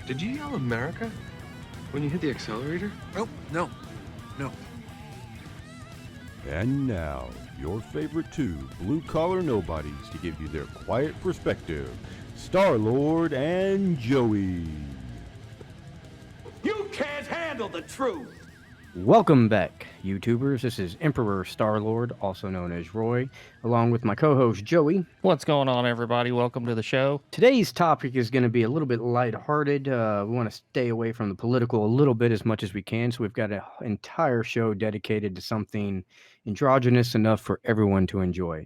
Did you yell America when you hit the accelerator? Oh, no. And now, your favorite two blue-collar nobodies to give you their quiet perspective, Star-Lord and Joey. You can't handle the truth! Welcome back, YouTubers. This is Emperor Star-Lord, also known as Roy, along with my co-host Joey. What's going on, everybody? Welcome to the show. Today's topic is going to be a little bit lighthearted. We want to stay away from the political a little bit as much as we can, so we've got an entire show dedicated to something androgynous enough for everyone to enjoy.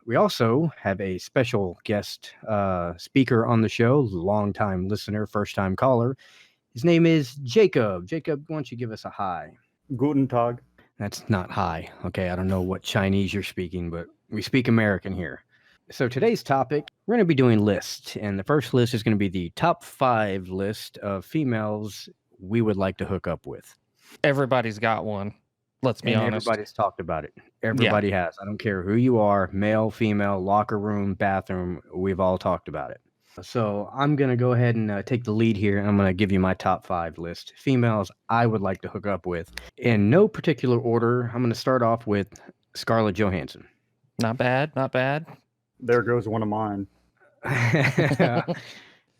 We also have a special guest speaker on the show, longtime listener, first-time caller. His name is Jacob. Jacob, why don't you give us a hi? Guten Tag. That's not hi. Okay, I don't know what Chinese you're speaking, but we speak American here. So today's topic, we're going to be doing lists, and the first list is going to be the top 5 list of females we would like to hook up with. Everybody's got one. Let's be honest. Everybody's talked about it. Everybody has. I don't care who you are, male, female, locker room, bathroom, we've all talked about it. So I'm going to go ahead and take the lead here, and I'm going to give you my top 5 list. Females I would like to hook up with. In no particular order, I'm going to start off with Scarlett Johansson. Not bad, not bad. There goes one of mine.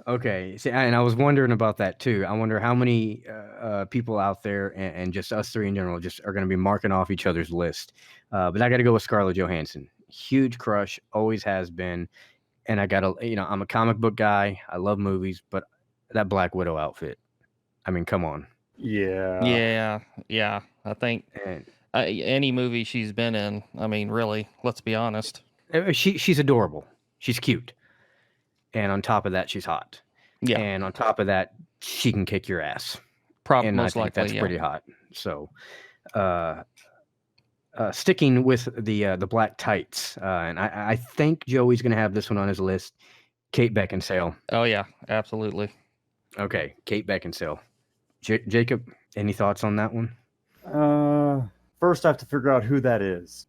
Okay, see, and I was wondering about that too. I wonder how many people out there, and just us three in general, just are going to be marking off each other's list. But I got to go with Scarlett Johansson. Huge crush, always has been. And I got I'm a comic book guy. I love movies, but that Black Widow outfit, I mean, come on. Yeah. I think any movie she's been in, I mean, really, let's be honest. She's adorable. She's cute. And on top of that, she's hot. Yeah. And on top of that, she can kick your ass. Probably and most I think likely, that's pretty hot. So, sticking with the black tights, and I think Joey's going to have this one on his list. Kate Beckinsale. Oh yeah, absolutely. Okay, Kate Beckinsale. Jacob, any thoughts on that one? First I have to figure out who that is.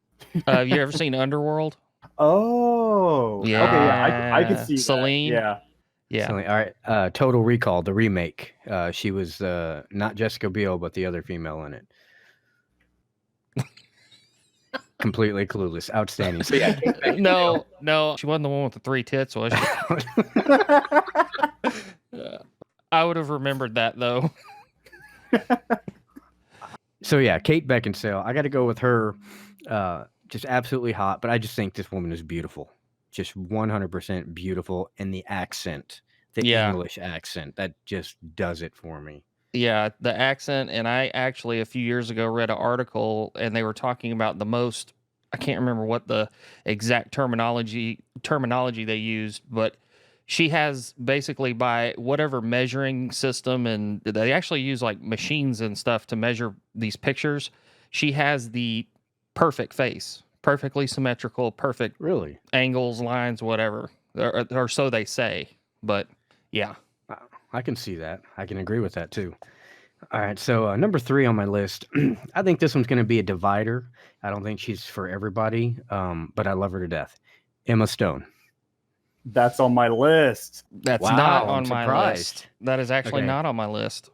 Have you ever seen Underworld? Oh, Yeah. Okay, yeah, I can see Celine? that. Yeah. All right. Total Recall, the remake. She was not Jessica Biel, but the other female in it. Completely clueless. Outstanding. So yeah, No, she wasn't the one with the 3 tits, was she? I would have remembered that though. So yeah, Kate Beckinsale. I got to go with her. Just absolutely hot, but I just think this woman is beautiful. Just 100% beautiful, and the accent, the English accent, that just does it for me. Yeah, the accent, and I actually a few years ago read an article, and they were talking about the most. I can't remember what the exact terminology they used, but she has basically, by whatever measuring system, and they actually use like machines and stuff to measure these pictures. She has the perfect face, perfectly symmetrical, perfect Really angles, lines, whatever, or so they say. But yeah. I can see that. I can agree with that too. All right, so number 3 on my list, I think this one's going to be a divider. I don't think she's for everybody, but I love her to death. Emma Stone. That's on my list. That's Wow, not I'm on my surprised. list. That is actually Okay. not on my list.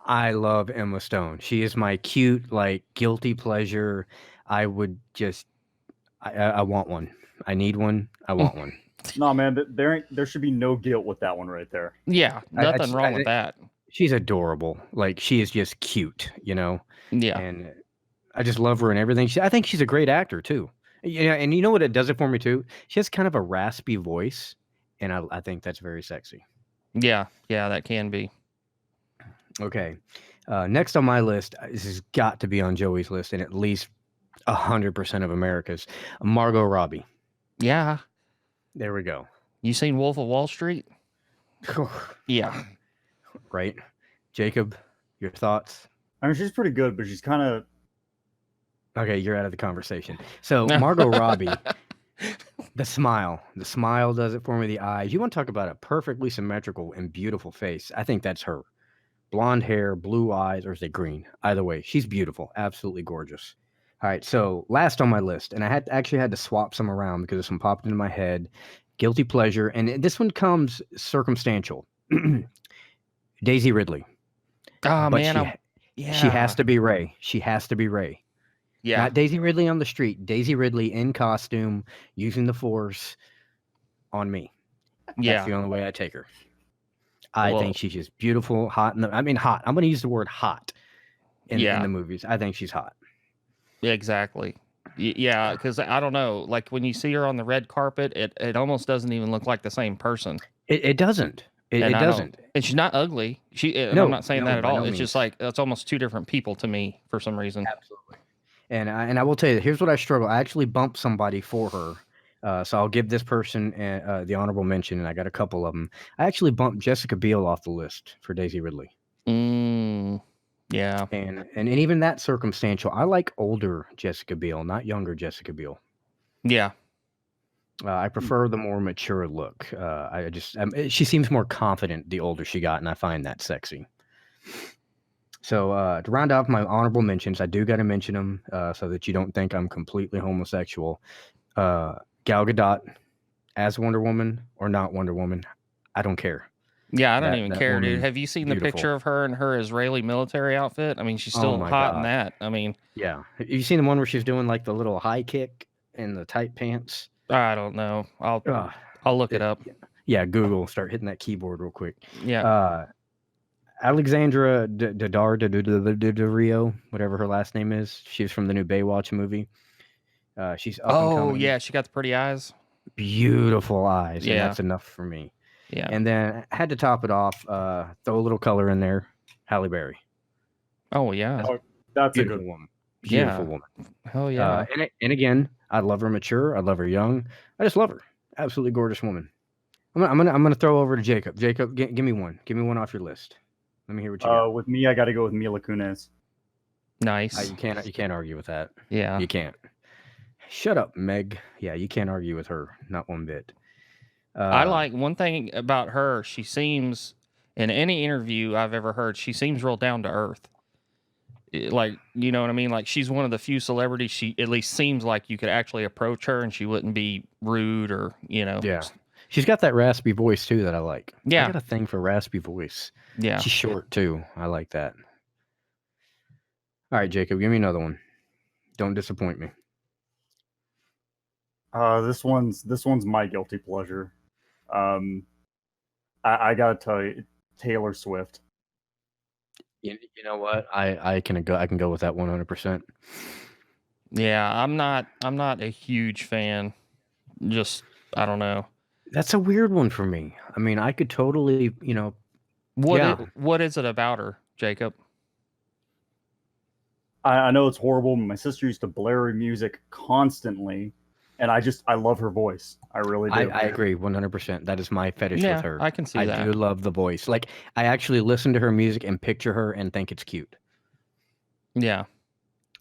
I love Emma Stone. She is my cute, like, guilty pleasure. I would just, I want one. I need one. I want one. No, man, there should be no guilt with that one right there. Yeah, nothing wrong with that. She's adorable. Like, she is just cute, you know? Yeah. And I just love her and everything. I think she's a great actor, too. Yeah, and you know what it does it for me, too? She has kind of a raspy voice, and I think that's very sexy. Yeah, that can be. Okay. Next on my list, this has got to be on Joey's list, and at least 100% of America's, Margot Robbie. Yeah. There we go. You seen Wolf of Wall Street? Yeah. Right. Jacob, your thoughts? I mean, she's pretty good, but she's kind of... Okay, you're out of the conversation. So, Margot Robbie, the smile does it for me, the eyes. You want to talk about a perfectly symmetrical and beautiful face. I think that's her. Blonde hair, blue eyes, or is it green? Either way, she's beautiful. Absolutely gorgeous. All right, so last on my list, and I actually had to swap some around because this one popped into my head. Guilty pleasure, and this one comes circumstantial. Daisy Ridley. Oh But man, she yeah, has to be Ray. She has to be Ray. yeah, Not Daisy Ridley on the street. Daisy Ridley in costume, using the Force on me. That's yeah. the only way I take her. I Well, think she's just beautiful, hot. Hot. I'm going to use the word hot in yeah, the movies. I think she's hot. exactly. Yeah, because I don't know, like when you see her on the red carpet, it almost doesn't even look like the same person. It doesn't. And It I don't, doesn't. and she's not ugly. And I'm No, not saying no, that at by all. no It's just means. like that's almost two different people to me for some reason. Absolutely. And I will tell you, here's what I struggle. I actually bumped somebody for her. So I'll give this person the honorable mention, and I got a couple of them. I actually bumped Jessica Biel off the list for Daisy Ridley. Yeah, And even that circumstantial. I like older Jessica Biel, not younger Jessica Biel. yeah, I prefer the more mature look. She seems more confident the older she got, and I find that sexy. So to round off my honorable mentions, I do got to mention them so that you don't think I'm completely homosexual. Gal Gadot as Wonder Woman or not Wonder Woman, I don't care. yeah. I don't That even that care, dude. woman, Have you seen the beautiful. picture of her in her Israeli military outfit? I mean, she's Oh still my hot in God. that. I mean, Yeah. Have you seen the one where she's doing like the little high kick and the tight pants? I don't know. Ugh. I'll look it up. Yeah, Google. Start hitting that keyboard real quick. Yeah. Alexandra Daddario, whatever her last name is. She's from the new Baywatch movie. She's up and Oh coming. yeah, she got the pretty eyes. Beautiful eyes. And Yeah. that's enough for me. Yeah. And then I had to top it off, throw a little color in there. Halle Berry. Oh yeah. That's a Beautiful good woman. Beautiful Yeah. woman. Hell yeah. And again, I love her mature. I love her young. I just love her. Absolutely gorgeous woman. I'm gonna throw over to Jacob. Jacob, give me one. Give me one off your list. Let me hear what you got. With me, I got to go with Mila Kunis. Nice. You can't argue with that. Yeah. You can't. Shut up, Meg. Yeah, you can't argue with her. Not one bit. I like one thing about her. She seems, in any interview I've ever heard, she seems real down to earth. Like, you know what I mean? Like, she's one of the few celebrities. She at least seems like you could actually approach her and she wouldn't be rude or, you know. Yeah. She's got that raspy voice too that I like. Yeah. I got a thing for raspy voice. Yeah. She's short too. I like that. All right, Jacob, give me another one. Don't disappoint me. This one's my guilty pleasure. I gotta tell you, Taylor Swift. You know what? I can go with that 100%. Yeah. I'm not a huge fan. Just, I don't know. That's a weird one for me. I mean, I could totally, What is it about her, Jacob? I know it's horrible. My sister used to blare her music constantly, and I love her voice. I really do. I agree 100%. That is my fetish Yeah, with her. I can see that. I do love the voice. Like, I actually listen to her music and picture her and think it's cute. Yeah.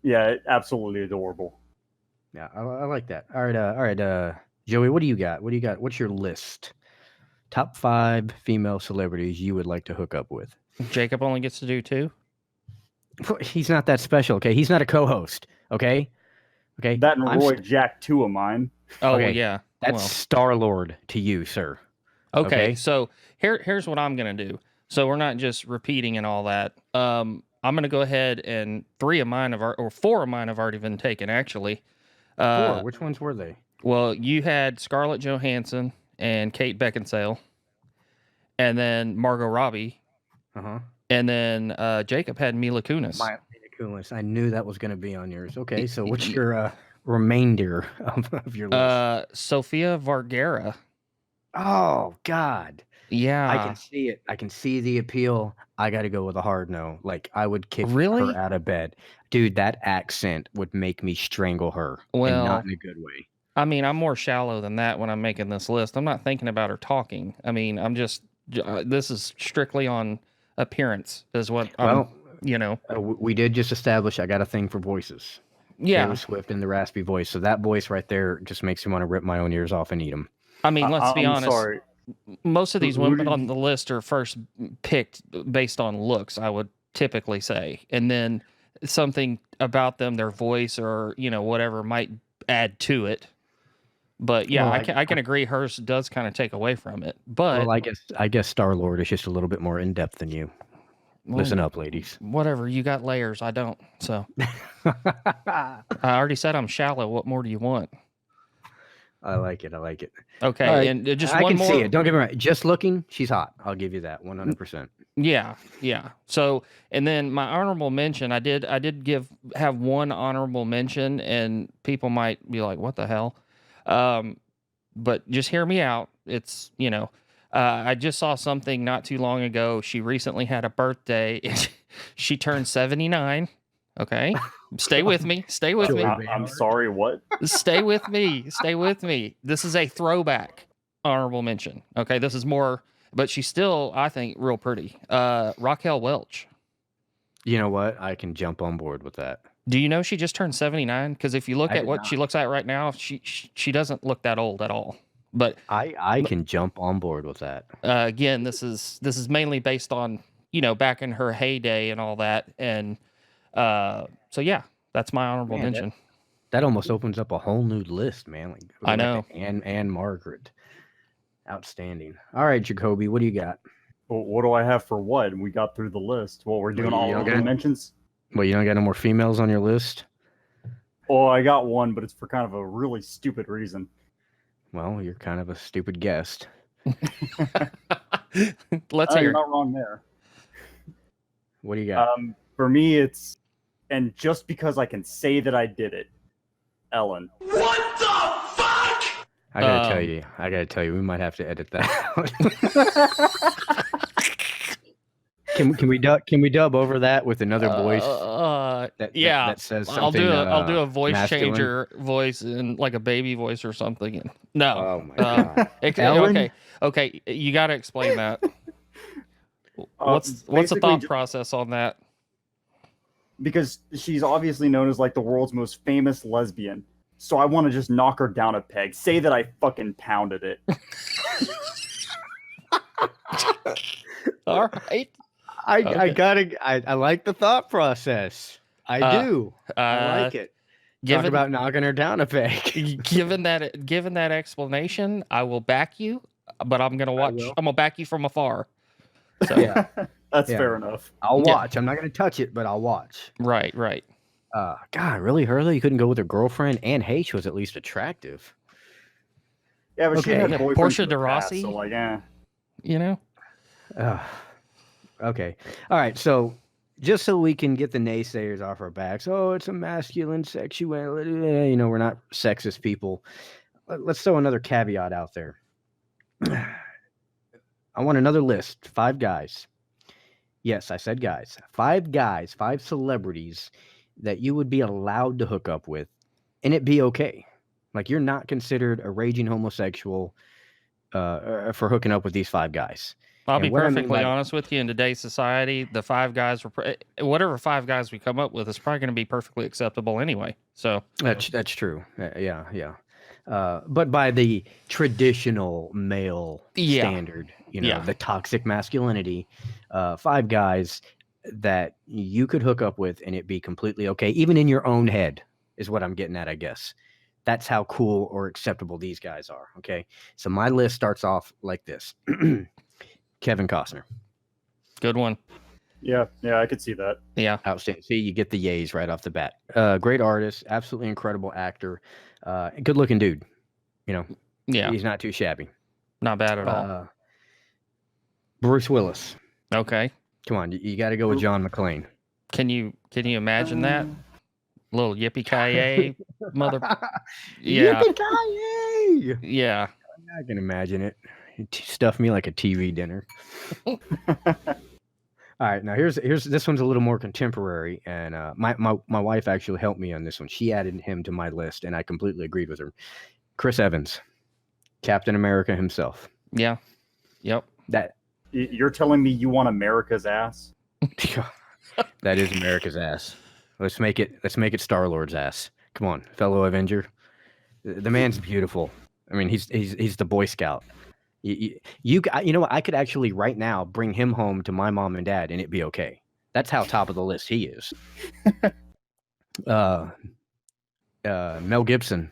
Yeah, absolutely adorable. Yeah, I like that. All right, Joey, what do you got? What's your list? Top 5 female celebrities you would like to hook up with. Jacob only gets to do 2? He's not that special, okay? He's not a co-host, okay? Okay. That and Roy Jack, 2 of mine. Oh, Okay, yeah. That's Well. Star-Lord to you, sir. Okay, so here's what I'm gonna do. So we're not just repeating and all that. I'm gonna go ahead and 4 of mine have already been taken. Actually, 4. Which ones were they? Well, you had Scarlett Johansson and Kate Beckinsale, and then Margot Robbie, and then Jacob had Mila Kunis. Mila Kunis. I knew that was going to be on yours. Okay, so what's your remainder of your list? Sofia Vergara. Oh God. Yeah, I can see it. I can see the appeal. I got to go with a hard no. Like, I would kick Really? her out of bed. Dude, that accent would make me strangle her. Well, and not in a good way. I mean, I'm more shallow than that when I'm making this list. I'm not thinking about her talking. I mean, I'm just, this is strictly on appearance is what I'm, we did just establish I got a thing for voices. Yeah. Taylor Swift and the raspy voice. So that voice right there just makes me want to rip my own ears off and eat them. I mean, let's be honest. Sorry. Most of these women on the list are first picked based on looks, I would typically say. And then something about them, their voice or, whatever might add to it. But yeah, Well, I can agree hers does kind of take away from it. But well, I guess Star Lord is just a little bit more in depth than you. Listen up, ladies. whatever, you got layers. I don't. So I already said I'm shallow. What more do you want? I like it. I like it. Okay, All right. and just I one can more. see it. Don't get me wrong. Just looking, she's hot. I'll give you that 100%. Yeah, yeah. So, and then my honorable mention, I did have one honorable mention, and people might be like, "What the hell?" But just hear me out. It's I just saw something not too long ago. She recently had a birthday. She turned 79. Okay, stay with me. Stay with me. I'm sorry, what? Stay with me. Stay with me. This is a throwback honorable mention. Okay, this is more, but she's still, I think, real pretty. Raquel Welch. You know what? I can jump on board with that. Do you know she just turned 79? Because if you look I at did what not. she looks at right now, she doesn't look that old at all. But I can jump on board with that. again, this is mainly based on back in her heyday and all that, and so yeah, that's my honorable Man, mention. That almost opens up a whole new list, man. Like, I know. And Margaret. Outstanding. All right, Jacoby, what do you got? Well, what do I have for what? We got through the list. Well, we're doing Well, all you of don't the get- mentions. Well, you don't got no more females on your list? Oh, I got one, but it's for kind of a really stupid reason. Well, you're kind of a stupid guest. Let's You're hear. not wrong there. What do you got? For me, it's, and just because I can say that I did it, Ellen. I gotta tell you, we might have to edit that out. Can we dub over that with another voice? Yeah, that says I'll something. I'll do a voice masculine? changer voice in like a baby voice or something. No. Oh my god. Okay. Okay. You got to explain that. What's the basically thought ju- process on that? Because she's obviously known as like the world's most famous lesbian. So I want to just knock her down a peg. Say that I fucking pounded it. All right. I like the thought process. I do. I like it. Talk Given about knocking her down a peg. given that explanation, I will back you, but I'm gonna watch. will. I'm gonna back you from afar. So Yeah, That's Yeah. fair enough. I'll Yeah. watch. I'm not gonna touch it, but I'll watch. right. God, really, her though? You couldn't go with her girlfriend, and hey, she was at least attractive. Yeah, but she Okay. had Yeah, boyfriends Portia in the de past, Rossi? so like, You know. Okay. All right. So just so we can get the naysayers off our backs, oh, it's a masculine sexuality. We're not sexist people. Let's throw another caveat out there. I want another list. 5 guys. Yes, I said guys. 5 guys, 5 celebrities that you would be allowed to hook up with, and it be okay. Like you're not considered a raging homosexual for hooking up with these 5 guys. I'll And be what I mean perfectly by- honest with you. In today's society, the 5 guys whatever 5 guys we come up with is probably going to be perfectly acceptable anyway. So That's true. Yeah. But by the traditional male Yeah. standard, Yeah. the toxic masculinity, 5 guys that you could hook up with and it be completely okay, even in your own head, is what I'm getting at, I guess. That's how cool or acceptable these guys are. Okay. So my list starts off like this. Kevin Costner. good one. yeah, I could see that. Yeah. Outstanding. See, you get the yays right off the bat. Great artist, absolutely incredible actor, good looking dude. Yeah. He's not too shabby. Not bad at all. Bruce Willis. Okay. Come on, you got to go with John McClane. Can you imagine that? Little yippee ki mother. Yeah. Yippee-ki-yay! Yeah. I can imagine it. Stuff me like a TV dinner. All right, now here's this one's a little more contemporary, and my wife actually helped me on this one. She added him to my list, and I completely agreed with her. Chris Evans, Captain America himself. Yeah. Yep. That You're telling me you want America's ass? that is America's ass. Let's make it Star-Lord's ass. Come on, fellow Avenger. The man's beautiful. I mean, he's the Boy Scout. You know what? I could actually right now bring him home to my mom and dad, and it'd be okay. That's how top of the list he is. Mel Gibson,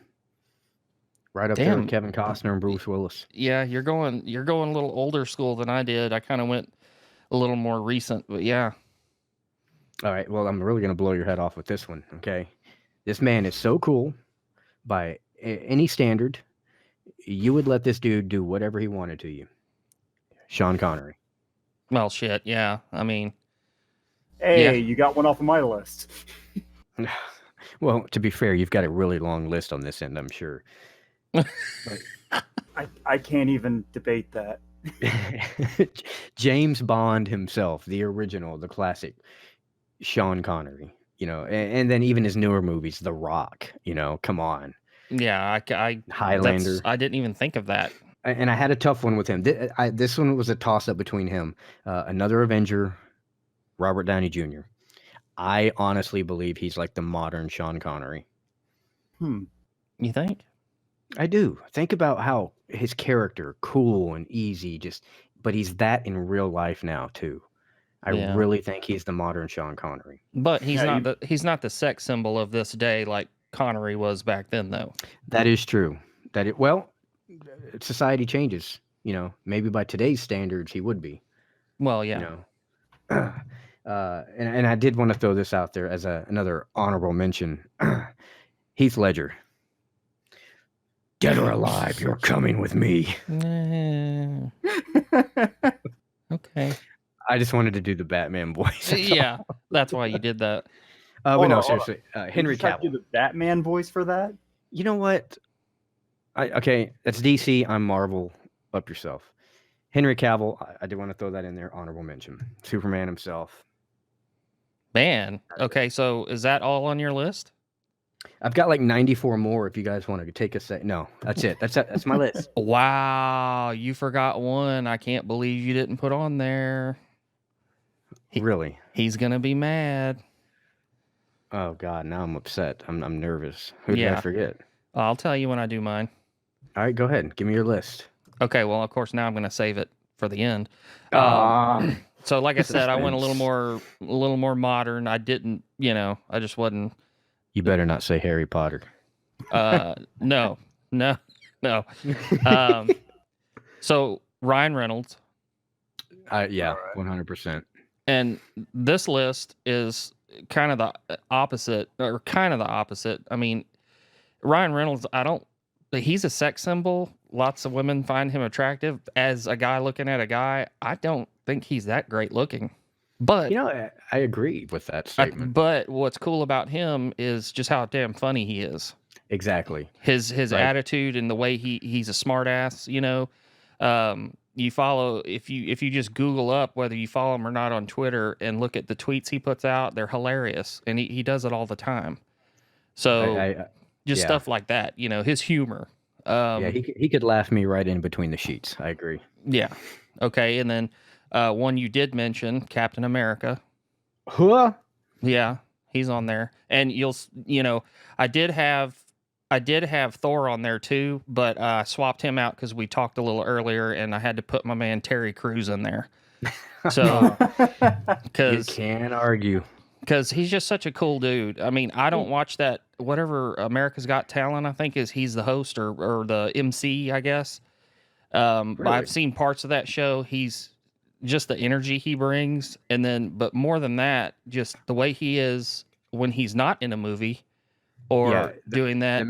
Right up there Damn. with Kevin Costner and Bruce Willis. Yeah, you're going a little older school than I did. I kind of went a little more recent, but yeah. All right, well, I'm really going to blow your head off with this one, okay? This man is so cool by any standard. You would let this dude do whatever he wanted to you. Sean Connery. Well, shit, yeah. I mean, Hey, Yeah. you got one off of my list. Well, to be fair, you've got a really long list on this end, I'm sure. I can't even debate that. James Bond himself, the original, the classic, Sean Connery, and then even his newer movies, The Rock, come on. yeah, Highlander. I didn't even think of that. And I had a tough one with him. This one was a toss-up between him, another Avenger, Robert Downey Jr. I honestly believe he's like the modern Sean Connery. You think? I do. Think about how his character, cool and easy, but he's that in real life now too. I Yeah. really think he's the modern Sean Connery. But he's Yeah, he's not the sex symbol of this day like Connery was back then, though. That is true. Society changes. Maybe by today's standards, he would be. Well, yeah. And I did want to throw this out there as another honorable mention. Heath Ledger. Dead or alive, you're coming with me. Okay. I just wanted to do the Batman voice. Yeah, that's why you did that. But Hold no, on, seriously. Henry You tried to do Cavill. the Batman voice for that? You know what? Okay, that's DC. I'm Marvel. Up yourself. Henry Cavill. I did want to throw that in there. Honorable mention. Superman himself. Man. Okay, so is that all on your list? I've got like 94 more. If you guys want to take a sec. No, that's it. That's my list. Wow, you forgot one. I can't believe you didn't put on there. Really? He's gonna be mad. Oh God, now I'm upset. I'm nervous. Who did Yeah. I forget? I'll tell you when I do mine. All right, go ahead. Give me your list. Okay, well, of course, now I'm gonna save it for the end. So, like I said, I went a little more modern. I didn't, I just wasn't. You better not say Harry Potter. No. So Ryan Reynolds, Yeah, 100%. and this list is kind of the opposite. I mean, Ryan Reynolds, he's a sex symbol. Lots of women find him attractive. As a guy looking at a guy, I don't think he's that great looking. But I agree with that statement. but what's cool about him is just how damn funny he is. Exactly. His Right. attitude and the way he's a smart ass. You follow if you just Google up whether you follow him or not on Twitter and look at the tweets he puts out, they're hilarious, and he does it all the time. So just yeah. stuff like that, his humor. Yeah, he could laugh me right in between the sheets. I agree. Yeah. Okay, and then one you did mention, Captain America. Huh? Yeah, he's on there, and I did have Thor on there too, but I swapped him out because we talked a little earlier, and I had to put my man Terry Crews in there. So, You can't argue. because he's just such a cool dude. I mean, I don't watch that whatever America's Got Talent. I think he's the host or the MC, I guess. But Really? I've seen parts of that show. He's just the energy he brings, but more than that, just the way he is when he's not in a movie or doing that.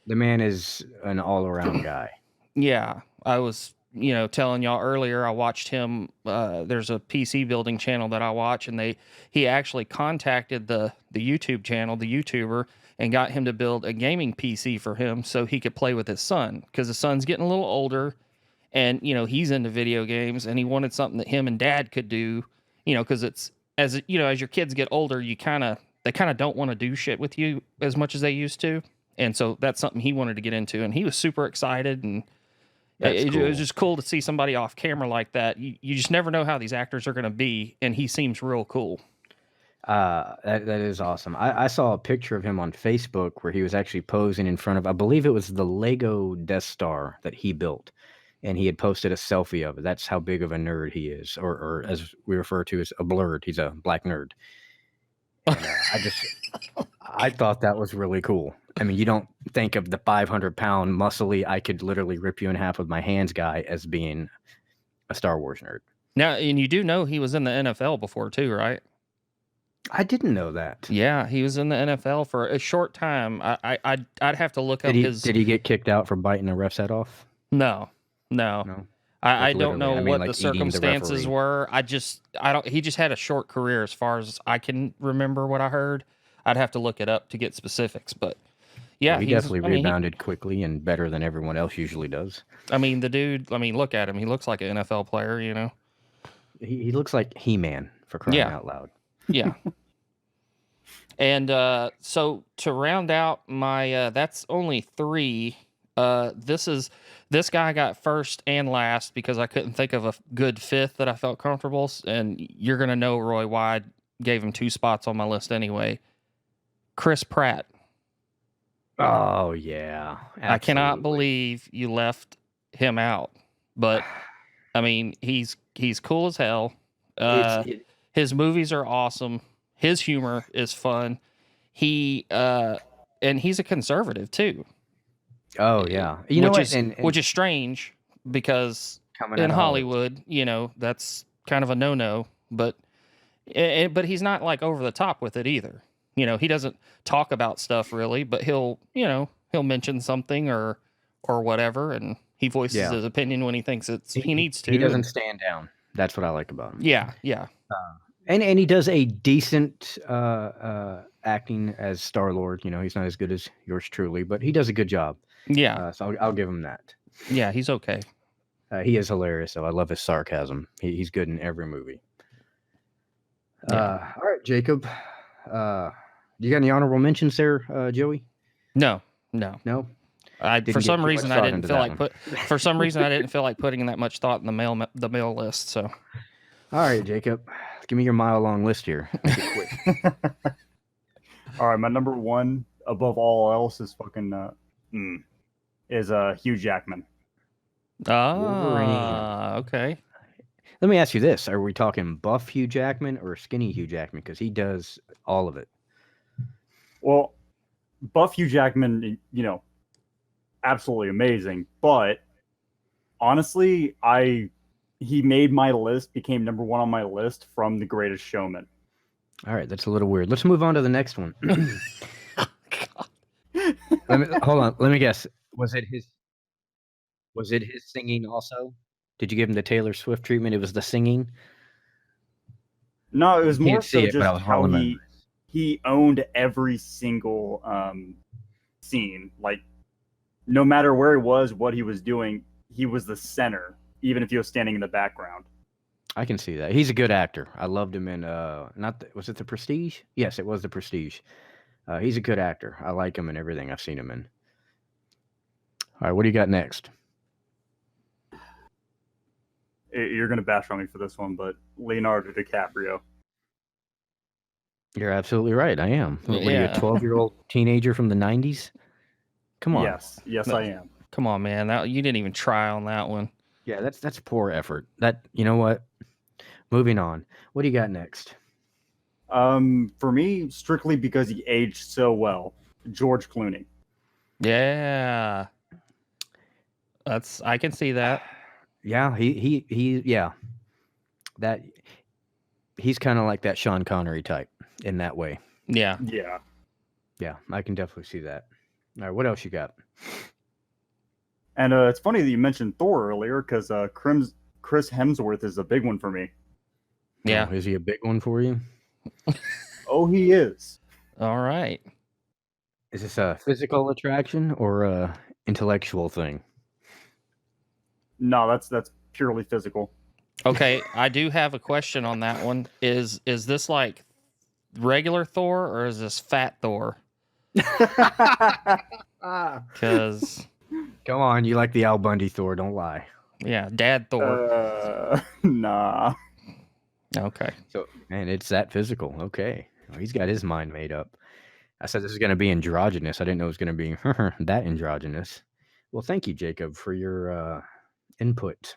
The man is an all-around guy. Yeah, I was, telling y'all earlier. I watched him. There's a PC building channel that I watch, and he actually contacted the YouTube channel, the YouTuber, and got him to build a gaming PC for him so he could play with his son, because his son's getting a little older. And, he's into video games, and he wanted something that him and dad could do, because it's as your kids get older, they kind of don't want to do shit with you as much as they used to. And so that's something he wanted to get into, and he was super excited. And it was just cool to see somebody off camera like that. You just never know how these actors are going to be. And he seems real cool. That is awesome. I saw a picture of him on Facebook where he was actually posing in front of, I believe it was the Lego Death Star that he built. And he had posted a selfie of it. That's how big of a nerd he is, or as we refer to as a blurred. He's a black nerd. And, I thought that was really cool. I mean, you don't think of the 500-pound muscly, I could literally rip you in half with my hands guy as being a Star Wars nerd. Now, and you do know he was in the NFL before too, right? I didn't know that. Yeah, he was in the NFL for a short time. I'd have to look up his. Did he get kicked out for biting a ref's head off? No. No. I Like, don't know literally, I mean, what like the eating the circumstances referee. were. I don't. He just had a short career, as far as I can remember what I heard. I'd have to look it up to get specifics, but yeah, Well, he he's- definitely I mean, rebounded quickly and better than everyone else usually does. I mean, the dude. I mean, look at him. He looks like an NFL player. You know. He looks like He-Man, for crying Yeah. out loud. Yeah. And so to round out my, that's only 3. This guy got first and last because I couldn't think of a good 5th that I felt comfortable. And you're gonna know, Roy, why I gave him 2 spots on my list anyway. Chris Pratt. Oh yeah, I cannot absolutely. believe you left him out. But I mean, he's cool as hell. His movies are awesome. His humor is fun. And he's a conservative too. Oh yeah, you know what? Which is strange because coming in out of Hollywood, you know, that's kind of a no-no. But he's not like over the top with it either. You know, he doesn't talk about stuff really, but he'll mention something or whatever, and he voices his opinion when he thinks he needs to. He doesn't stand down. That's what I like about him. Yeah. And he does a decent acting as Star-Lord. You know, he's not as good as yours truly, but he does a good job. Yeah. So I'll give him that. Yeah, he's okay. He is hilarious, though. I love his sarcasm. He's good in every movie. Yeah. All right, Jacob. Do you got any honorable mentions there, Joey? No. No? For some reason I didn't feel like putting that much thought in the mail list. So, all right, Jacob, give me your mile-long list here. Make it quick. All right, my number 1 above all else is fucking Hugh Jackman. Okay. Let me ask you this: are we talking buff Hugh Jackman or skinny Hugh Jackman? Because he does all of it. Well, buff Hugh Jackman, you know, absolutely amazing. But honestly, he made my list, became number 1 on my list from The Greatest Showman. All right, that's a little weird. Let's move on to the next one. Hold on. Let me guess. Was it his singing also? Did you give him the Taylor Swift treatment? It was the singing? No, it was more Can't see so it, but I was just how rolling my he owned every single scene. Like, no matter where he was, what he was doing, he was the center, even if he was standing in the background. I can see that. He's a good actor. I loved him in was it The Prestige? Yes, it was The Prestige. He's a good actor. I like him in everything I've seen him in. All right, what do you got next? You're going to bash on me for this one, but Leonardo DiCaprio. You're absolutely right. I am. What are you, a Yeah. 12-year-old teenager from the 90s? Come on. Yes, I am. Come on, man. You didn't even try on that one. Yeah, that's poor effort. You know what? Moving on. What do you got next? For me, strictly because he aged so well, George Clooney. Yeah. I can see that. Yeah, that he's kind of like that Sean Connery type in that way. Yeah. Yeah, I can definitely see that. All right, what else you got? And it's funny that you mentioned Thor earlier, because Chris Hemsworth is a big one for me. Yeah. Oh, is he a big one for you? Oh, he is. All right. Is this a physical attraction or a intellectual thing? No, that's purely physical. Okay, I do have a question on that one. Is this like regular Thor or is this fat Thor? Because Come on, you like the Al Bundy Thor, don't lie. yeah, Dad Thor. Nah. Okay. So, man, it's that physical. Okay. Well, he's got his mind made up. I said this is going to be androgynous. I didn't know it was going to be that androgynous. Well, thank you, Jacob, for your input.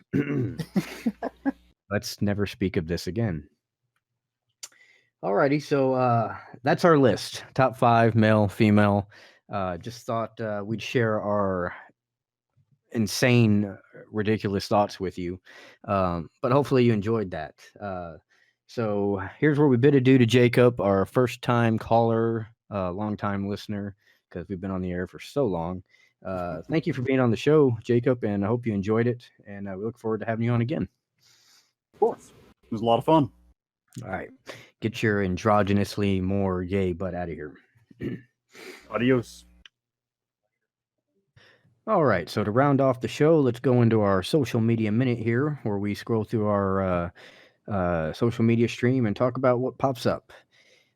Let's never speak of this again. Alrighty, so that's our list. Top 5, male, female. Just thought we'd share our insane, ridiculous thoughts with you. But hopefully you enjoyed that. So here's where we bid adieu to Jacob, our first time caller, long time listener, because we've been on the air for so long. Thank you for being on the show, Jacob, and I hope you enjoyed it. And we look forward to having you on again. Of course. It was a lot of fun. All right. Get your androgynously more gay butt out of here. Adios. All right. So to round off the show, let's go into our social media minute here, where we scroll through our social media stream and talk about what pops up.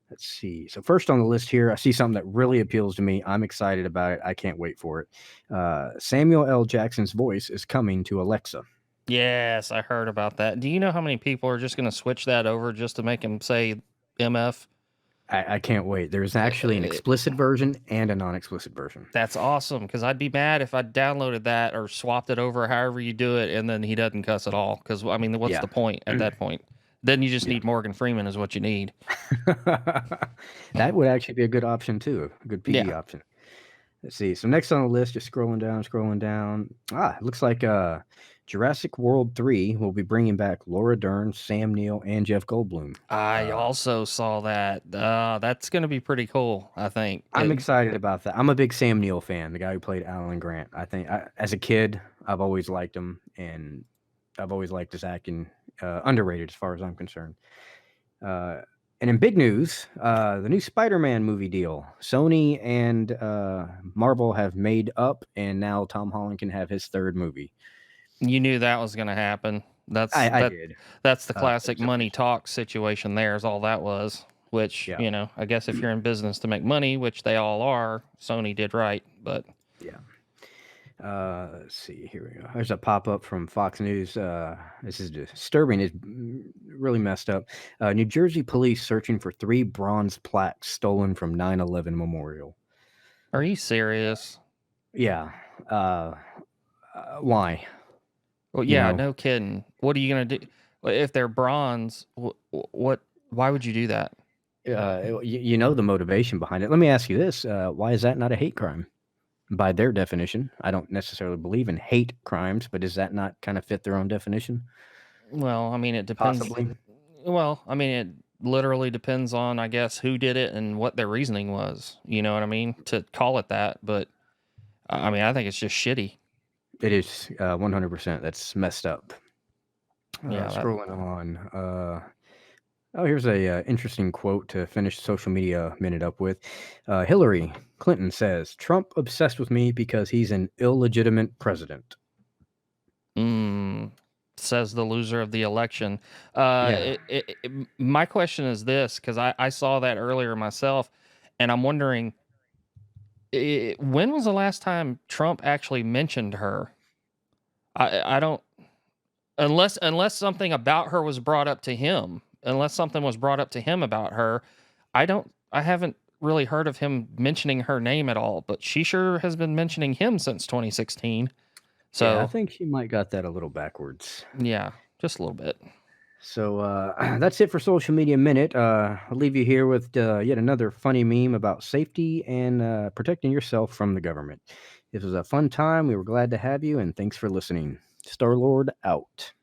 Let's see. So first on the list here, I see something that really appeals to me. I'm excited about it. I can't wait for it. Samuel L. Jackson's voice is coming to Alexa. Yes, I heard about that. Do you know how many people are just going to switch that over just to make him say MF? I can't wait. There's actually an explicit version and a non-explicit version. That's awesome, because I'd be mad if I downloaded that or swapped it over however you do it, and then he doesn't cuss at all. Because, I mean, what's Yeah. the point at that point? Then you just need Morgan Freeman is what you need. That would actually be a good option too. A good PD option. Let's see. So next on the list, just scrolling down. It looks like Jurassic World 3 will be bringing back Laura Dern, Sam Neill, and Jeff Goldblum. I also saw that. That's going to be pretty cool, I think. I'm excited about that. I'm a big Sam Neill fan, the guy who played Alan Grant. I think as a kid, I've always liked him, and I've always liked his acting. Underrated as far as I'm concerned. And in big news, the new Spider-Man movie deal. Sony and Marvel have made up, and now Tom Holland can have his third movie. You knew that was going to happen. I did. That's the classic money talk situation there is all that was, which, you know, I guess if you're in business to make money, which they all are, Sony did right, but... Yeah. Let's see. Here we go. There's a pop-up from Fox News. This is disturbing. It's really messed up. New Jersey police searching for 3 bronze plaques stolen from 9/11 memorial. Are you serious? Yeah. Why? Well, yeah, no kidding. What are you gonna do if they're bronze? What? Why would you do that? You know the motivation behind it. Let me ask you this: why is that not a hate crime? By their definition, I don't necessarily believe in hate crimes, but does that not kind of fit their own definition? Well, I mean, it depends. Possibly. Well, I mean, it literally depends on, I guess, who did it and what their reasoning was. You know what I mean? To call it that, but I mean, I think it's just shitty. It is 100%. That's messed up. Yeah. Scrolling on. Here's a interesting quote to finish social media minute up with. Hillary Clinton says, "Trump obsessed with me because he's an illegitimate president." Says the loser of the election. My question is this, because I saw that earlier myself, and I'm wondering, when was the last time Trump actually mentioned her? I don't, unless something about her was brought up to him. Unless something was brought up to him about her, I haven't really heard of him mentioning her name at all, but she sure has been mentioning him since 2016. So yeah, I think she might got that a little backwards. Yeah, just a little bit. So that's it for Social Media Minute. I'll leave you here with yet another funny meme about safety and protecting yourself from the government. This was a fun time. We were glad to have you, and thanks for listening. Star-Lord out.